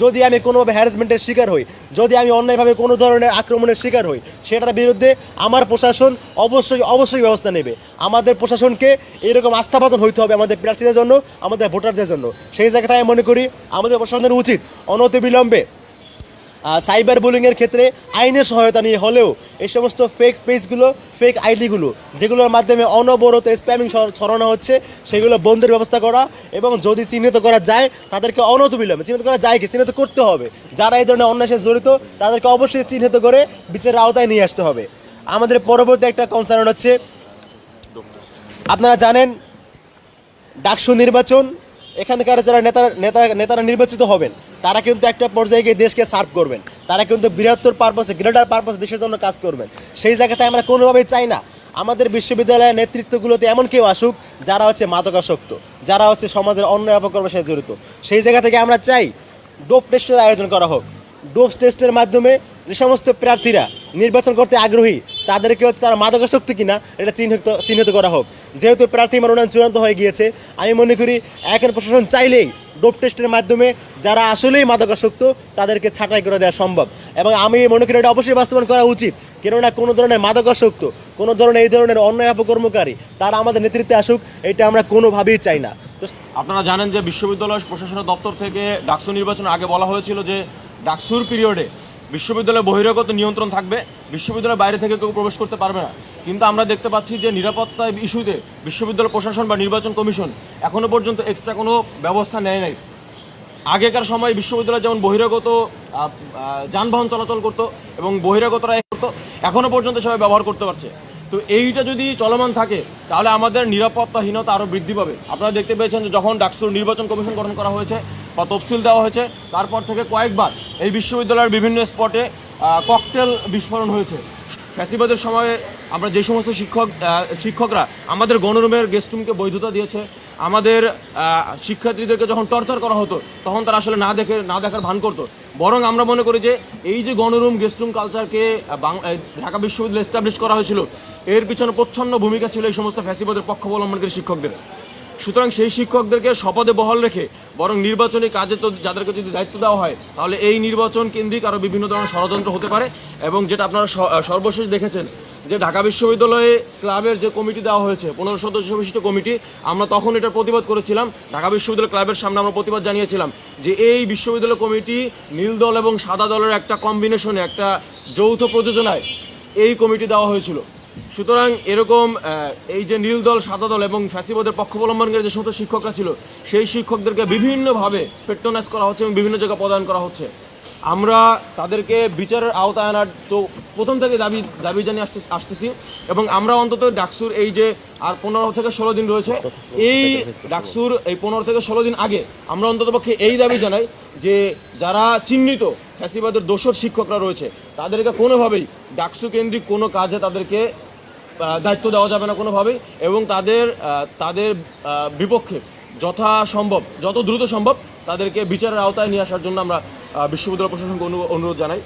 যদি আমি কোনোভাবে হ্যারাসমেন্টের শিকার হই, যদি আমি অন্যায়ভাবে কোনো ধরনের আক্রমণের শিকার হই, সেটার বিরুদ্ধে আমার প্রশাসন অবশ্যই ব্যবস্থা নেবে। আমাদের প্রশাসনকে এরকম আস্থাভাজন হইতে হবে আমাদের প্রার্থীদের জন্য, আমাদের ভোটারদের জন্য। সেই জায়গাতে আমি মনে করি আমাদের প্রশাসনের উচিত অনতিবিলম্বে সাইবার বুলিংয়ের ক্ষেত্রে আইনের সহায়তা নিয়ে হলেও এই সমস্ত ফেক পেজগুলো, ফেক আইডিগুলো যেগুলোর মাধ্যমে অনবরত স্প্যামিং ছড়ানো হচ্ছে, সেগুলো বন্ধের ব্যবস্থা করা, এবং যদি চিহ্নিত করা যায় তাদেরকে অনতিবিলম্বে চিহ্নিত করা যায় কি চিহ্নিত করতে হবে। যারা এই ধরনের অন্যায়ের সাথে জড়িত তাদেরকে অবশ্যই চিহ্নিত করে বিচারের আওতায় নিয়ে আসতে হবে। আমাদের পরবর্তী একটা কনসার্ন হচ্ছে, আপনারা জানেন ডাকসু নির্বাচন, এখানকার যারা নেতারা নির্বাচিত হবেন তারা কিন্তু একটা পর্যায়ে গিয়ে দেশকে সার্ভ করবেন, তারা কিন্তু বৃহত্তর পারপাসে, গ্রেটার পারপাসে দেশের জন্য কাজ করবেন। সেই জায়গাতে আমরা কোনোভাবেই চাই না আমাদের বিশ্ববিদ্যালয়ের নেতৃত্বগুলোতে এমন কেউ আসুক যারা হচ্ছে মাদকাসক্ত, যারা হচ্ছে সমাজের অন্যায় অপকর্মের সাথে জড়িত। সেই জায়গা থেকে আমরা চাই ডোপ টেস্টের আয়োজন করা হোক। ডোপ টেস্টের মাধ্যমে যে সমস্ত প্রার্থীরা নির্বাচন করতে আগ্রহী তাদেরকে হচ্ছে তারা মাদকাসক্ত কিনা এটা চিহ্নিত করা হোক। যেহেতু প্রার্থী মনোনয়ন চূড়ান্ত হয়ে গিয়েছে, আমি মনে করি এখন প্রশাসন চাইলেই ডোপ টেস্টের মাধ্যমে যারা আসলেই মাদকাসক্ত তাদেরকে ছাঁটাই করে দেওয়া সম্ভব, এবং আমি মনে করি এটা অবশ্যই বাস্তবায়ন করা উচিত। কেননা কোনো ধরনের মাদকাসক্ত, কোনো ধরনের এই ধরনের অন্যায় অপকর্মকারী তারা আমাদের নেতৃত্বে আসুক, এটা আমরা কোনোভাবেই চাই না। তো আপনারা জানেন যে বিশ্ববিদ্যালয় প্রশাসনের দপ্তর থেকে ডাকসু নির্বাচনের আগে বলা হয়েছিল যে ডাকসুর পিরিয়ডে বিশ্ববিদ্যালয়ে বহিরাগত নিয়ন্ত্রণ থাকবে, বিশ্ববিদ্যালয়ের বাইরে থেকে কেউ প্রবেশ করতে পারবে না। কিন্তু আমরা দেখতে পাচ্ছি যে নিরাপত্তা ইস্যুতে বিশ্ববিদ্যালয় প্রশাসন বা নির্বাচন কমিশন এখনও পর্যন্ত এক্সট্রা কোনো ব্যবস্থা নেয় নাই। আগেকার সময় বিশ্ববিদ্যালয় যেমন বহিরাগত যানবাহন চলাচল করতো এবং বহিরাগতরা করতো, এখনও পর্যন্ত সবাই ব্যবহার করতে পারছে। তো এইটা যদি চলমান থাকে তাহলে আমাদের নিরাপত্তাহীনতা আরও বৃদ্ধি পাবে। আপনারা দেখতে পেয়েছেন যে যখন ডাকসুর নির্বাচন কমিশন গঠন করা হয়েছে বা তফসিল দেওয়া হয়েছে, তারপর থেকে কয়েকবার এই বিশ্ববিদ্যালয়ের বিভিন্ন স্পটে ককটেল বিস্ফোরণ হয়েছে। ফ্যাসিবাদের সময়ে আমরা যে সমস্ত শিক্ষকরা আমাদের গণরুমের গেস্ট রুমকে বৈধতা দিয়েছে, আমাদের শিক্ষার্থীদেরকে যখন টর্চার করা হতো তখন তারা আসলে না দেখার ভান করতো। বরং আমরা মনে করি যে এই যে গণরুম গেস্ট রুম কালচারকে ঢাকা বিশ্ববিদ্যালয়ে এস্টাবলিশ করা হয়েছিল, এর পিছনে প্রচ্ছন্ন ভূমিকা ছিল এই সমস্ত ফ্যাসিবাদের পক্ষ অবলম্বনকারী শিক্ষকদের। সুতরাং সেই শিক্ষকদেরকে শপথে বহাল রেখে বরং নির্বাচনী কাজে তো যাদেরকে যদি দায়িত্ব দেওয়া হয় তাহলে এই নির্বাচন কেন্দ্রিক আরও বিভিন্ন ধরনের ষড়যন্ত্র হতে পারে। এবং যেটা আপনারা সর্বশেষ দেখেছেন যে ঢাকা বিশ্ববিদ্যালয়ে ক্লাবের যে কমিটি দেওয়া হয়েছে 15 সদস্য বিশিষ্ট কমিটি, আমরা তখন এটার প্রতিবাদ করেছিলাম। ঢাকা বিশ্ববিদ্যালয় ক্লাবের সামনে আমরা প্রতিবাদ জানিয়েছিলাম যে এই বিশ্ববিদ্যালয় কমিটি নীল দল এবং সাদা দলের একটা কম্বিনেশনে, একটা যৌথ প্রযোজনায় এই কমিটি দেওয়া হয়েছিল। সুতরাং এরকম এই যে নীল দল, সাদা দল এবং ফ্যাসিবাদের পক্ষ অবলম্বনকারী যে সমস্ত শিক্ষকরা ছিল সেই শিক্ষকদেরকে বিভিন্নভাবে পেট্রোনাইজ করা হচ্ছে এবং বিভিন্ন জায়গায় প্রদান করা হচ্ছে। আমরা তাদেরকে বিচারের আওতায় আনার তো প্রথম থেকে দাবি জানিয়ে আসতেছি। এবং আমরা অন্তত ডাকসুর এই যে আর 15 থেকে 16 দিন রয়েছে, এই ডাকসুর এই 15 থেকে 16 দিন আগে আমরা অন্ততপক্ষে এই দাবি জানাই যে যারা চিহ্নিত ফ্যাসিবাদের দোষর শিক্ষকরা রয়েছে তাদেরকে কোনোভাবেই ডাকসু কেন্দ্রিক কোনো কাজে তাদেরকে দায়িত্ব দেওয়া যাবে না কোনোভাবেই, এবং তাদের বিপক্ষে যত দ্রুত সম্ভব তাদেরকে বিচারের আওতায় নিয়ে আসার জন্য আমরা বিশ্ববিদ্যালয় প্রশাসনকে অনুরোধ জানাই।